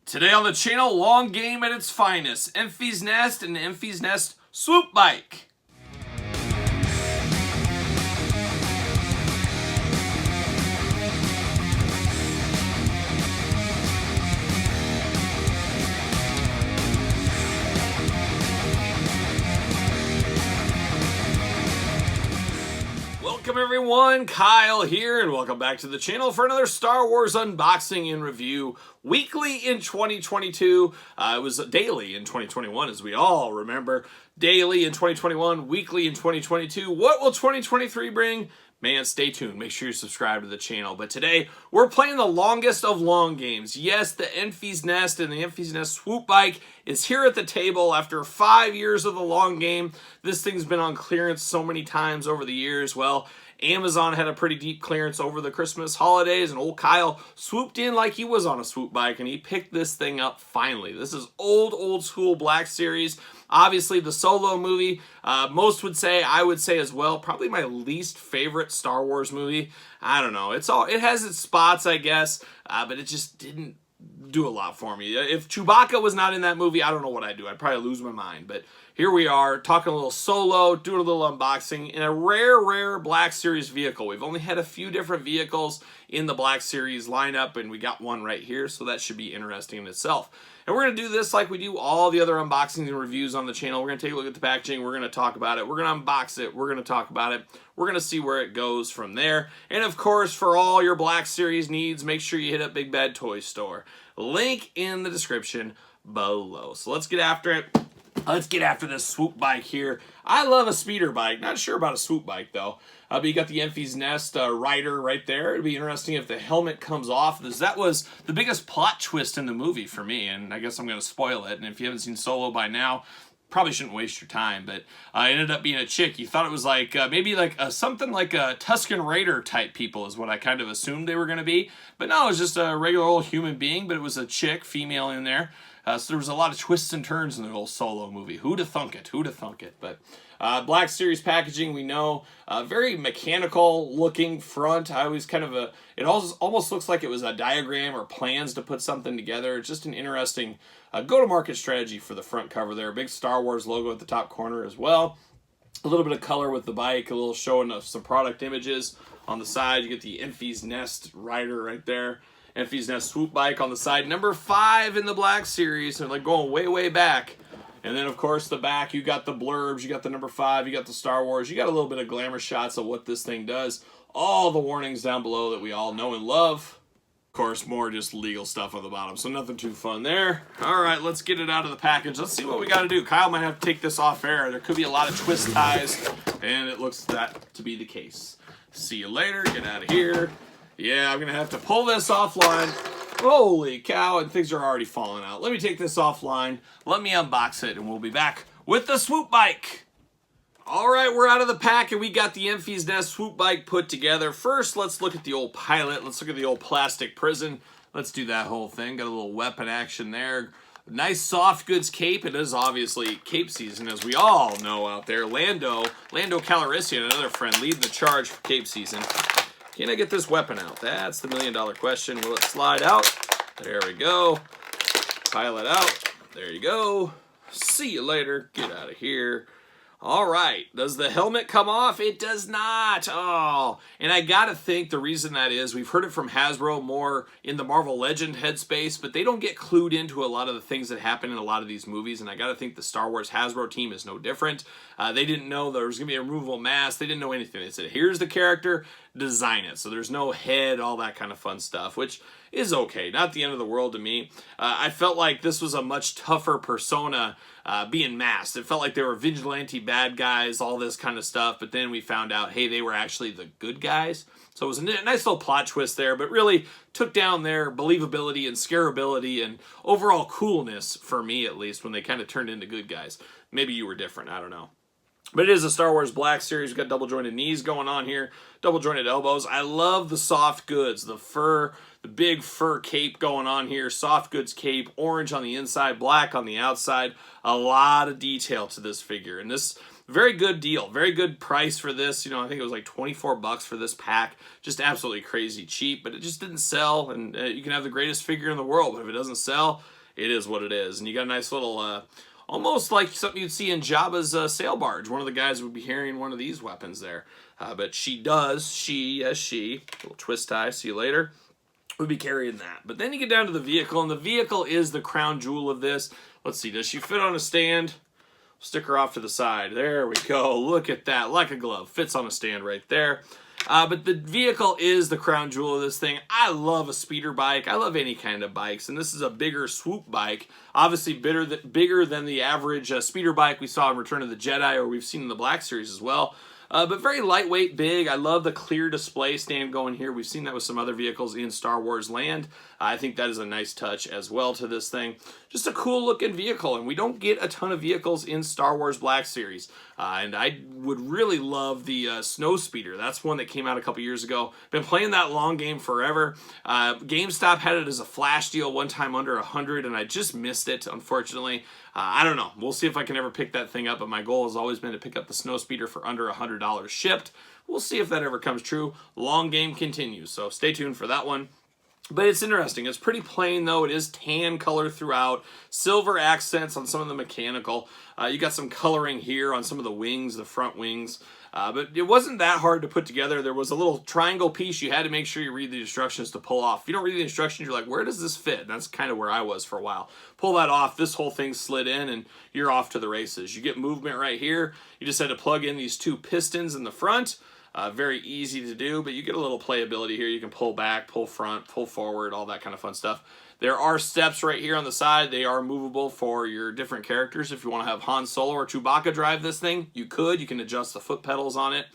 Today on the channel, long game at its finest. Enfys Nest and Enfys Nest Swoop Bike. Welcome everyone, Kyle here, and welcome back to the channel for another Star Wars unboxing and review. Weekly in 2022, it was daily in 2021, as we all remember. Daily in 2021, weekly in 2022. What will 2023 bring? Man, stay tuned. Make sure you subscribe to the channel. But today, we're playing the longest of long games. Yes, the Enfys Nest and the Enfys Nest Swoop Bike is here at the table after 5 years of the long game. This thing's been on clearance so many times over the years. Well, Amazon had a pretty deep clearance over the Christmas holidays, and old Kyle swooped in like he was on a swoop bike, and he picked this thing up finally. This is old school Black Series. Obviously, the Solo movie, most would say, I would say as well, probably my least favorite Star Wars movie. I don't know. It has its spots, I guess, but it just didn't do a lot for me. If Chewbacca was not in that movie, I don't know what I'd do. I'd probably lose my mind. But here we are, talking a little Solo, doing a little unboxing in a rare Black Series vehicle. We've only had a few different vehicles in the Black Series lineup, and we got one right here, so that should be interesting in itself. And we're going to do this like we do all the other unboxings and reviews on the channel. We're going to take a look at the packaging. We're going to talk about it. We're going to unbox it. We're going to talk about it. We're going to see where it goes from there. And of course, for all your Black Series needs, make sure you hit up Big Bad Toy Store. Link in the description below. So let's get after it. Let's get after this swoop bike here. I love a speeder bike. Not sure about a swoop bike, though. But you got the Enfys Nest rider right there. It'd be interesting if the helmet comes off. That was the biggest plot twist in the movie for me, and I guess I'm going to spoil it. And if you haven't seen Solo by now, probably shouldn't waste your time. But it ended up being a chick. You thought it was like maybe like something like a Tusken Raider type people is what I kind of assumed they were going to be. But no, it was just a regular old human being, but it was a chick, female in there. So there was a lot of twists and turns in the old Solo movie. Who'da thunk it? Who'da thunk it? But Black Series packaging, we know, very mechanical looking front. I always kind of it almost looks like it was a diagram or plans to put something together. It's just an interesting go-to-market strategy for the front cover there. Big Star Wars logo at the top corner as well. A little bit of color with the bike, a little showing of some product images on the side. You get the Enfys Nest rider right there. Enfys Nest Swoop Bike on the side, number 5 in the Black Series, and like going way back. And then, of course, the back, you got the blurbs, you got the number 5, you got the Star Wars, you got a little bit of glamour shots of what this thing does. All the warnings down below that we all know and love. Of course, more just legal stuff on the bottom, so nothing too fun there. All right, let's get it out of the package. Let's see what we got to do. Kyle might have to take this off air. There could be a lot of twist ties, and it looks that to be the case. See you later. Get out of here. Yeah, I'm going to have to pull this offline. Holy cow, and things are already falling out. Let me take this offline. Let me unbox it, and we'll be back with the swoop bike. All right, we're out of the pack, and we got the Enfys Nest swoop bike put together. First, let's look at the old pilot. Let's look at the old plastic prison. Let's do that whole thing. Got a little weapon action there. Nice soft goods cape. It is obviously cape season, as we all know out there. Lando Calrissian, another friend, leading the charge for cape season. Can I get this weapon out? That's the million-dollar question. Will it slide out? There we go. Pile it out. There you go. See you later. Get out of here. All right. Does the helmet come off? It does not. Oh. And I got to think the reason that is, we've heard it from Hasbro more in the Marvel Legend headspace, but they don't get clued into a lot of the things that happen in a lot of these movies, and I got to think the Star Wars Hasbro team is no different. They didn't know there was going to be a removable mask. They didn't know anything. They said, here's the character, design it. So there's no head, all that kind of fun stuff, which is okay. Not the end of the world to me. I felt like this was a much tougher persona being masked. It felt like they were vigilante bad guys, all this kind of stuff, but then we found out, hey, they were actually the good guys. So it was a nice little plot twist there, but really took down their believability and scarability and overall coolness, for me at least, when they kind of turned into good guys. Maybe you were different, I don't know. But it is a Star Wars Black Series. We've got double jointed knees going on here, double jointed elbows. I love the soft goods, the fur, the big fur cape going on here. Soft goods cape, orange on the inside, black on the outside. A lot of detail to this figure. And this, very good deal, very good price for this. You know, I think it was like 24 bucks for this pack. Just absolutely crazy cheap, but it just didn't sell. And you can have the greatest figure in the world, but if it doesn't sell, it is what it is. And you got a nice little, almost like something you'd see in Jabba's sail barge. One of the guys would be carrying one of these weapons there. But she, little twist tie, see you later, would be carrying that. But then you get down to the vehicle, and the vehicle is the crown jewel of this. Let's see, does she fit on a stand? Stick her off to the side. There we go. Look at that, like a glove. Fits on a stand right there. But the vehicle is the crown jewel of this thing. I love a speeder bike. I love any kind of bikes, and this is a bigger swoop bike. Obviously bigger than the average speeder bike we saw in Return of the Jedi, or we've seen in the Black Series as well. But very lightweight, big. I love the clear display stand going here. We've seen that with some other vehicles in Star Wars land. I think that is a nice touch as well to this thing. Just a cool looking vehicle, and we don't get a ton of vehicles in Star Wars Black Series. And I would really love the Snow Speeder. That's one that came out a couple years ago. Been playing that long game forever. GameStop had it as a flash deal one time under 100, and I just missed it, unfortunately. I don't know. We'll see if I can ever pick that thing up, but my goal has always been to pick up the Snow Speeder for under $100 shipped. We'll see if that ever comes true. Long game continues, so stay tuned for that one. But it's interesting. It's pretty plain, though. It is tan color throughout. Silver accents on some of the mechanical. You got some coloring here on some of the wings, the front wings. But it wasn't that hard to put together. There was a little triangle piece you had to make sure you read the instructions to pull off. If you don't read the instructions, you're like, where does this fit? And that's kind of where I was for a while. Pull that off, this whole thing slid in, and you're off to the races. You get movement right here. You just had to plug in these two pistons in the front. Very easy to do, but you get a little playability here. You can pull back, pull front, pull forward, all that kind of fun stuff. There are steps right here on the side. They are movable for your different characters. If you want to have Han Solo or Chewbacca drive this thing, you could. You can adjust the foot pedals on it.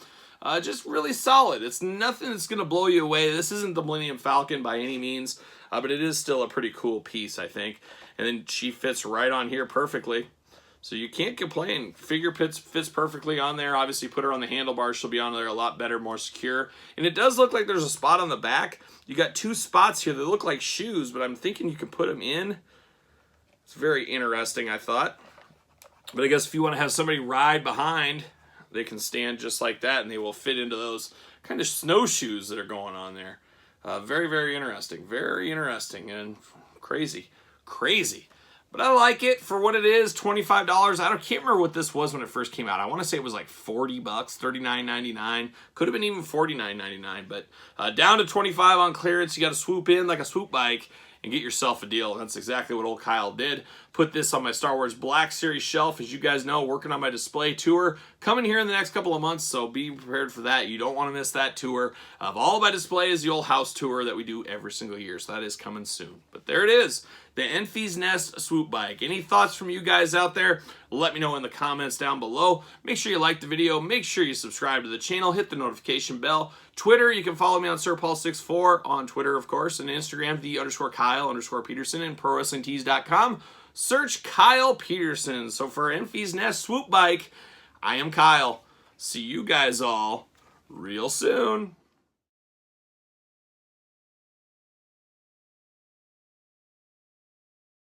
Just really solid. It's nothing that's going to blow you away. This isn't the Millennium Falcon by any means, but it is still a pretty cool piece, I think. And then she fits right on here perfectly. So you can't complain. Figure fits perfectly on there. Obviously, put her on the handlebars. She'll be on there a lot better, more secure. And it does look like there's a spot on the back. You got two spots here that look like shoes, but I'm thinking you can put them in. It's very interesting, I thought. But I guess if you want to have somebody ride behind, they can stand just like that, and they will fit into those kind of snowshoes that are going on there. Very, very interesting. Very interesting and crazy. Crazy. But I like it for what it is, $25. Can't remember what this was when it first came out. I want to say it was like $40, $39.99. Could have been even $49.99, but down to $25 on clearance. You got to swoop in like a swoop bike and get yourself a deal. That's exactly what old Kyle did. Put this on my Star Wars Black Series shelf. As you guys know, working on my display tour coming here in the next couple of months, so be prepared for that. You don't want to miss that tour. Of all my displays, the old house tour that we do every single year, so that is coming soon. But there it is, the Enfys Nest swoop bike. Any thoughts from you guys out there? Let me know in the comments down below. Make sure you like the video. Make sure you subscribe to the channel. Hit the notification bell. Twitter, you can follow me on SirPaul64 on Twitter, of course, and Instagram, _Kyle_Peterson, and ProWrestlingTees.com. Search Kyle Peterson. So for Enfys Nest swoop bike, I am Kyle. See you guys all real soon.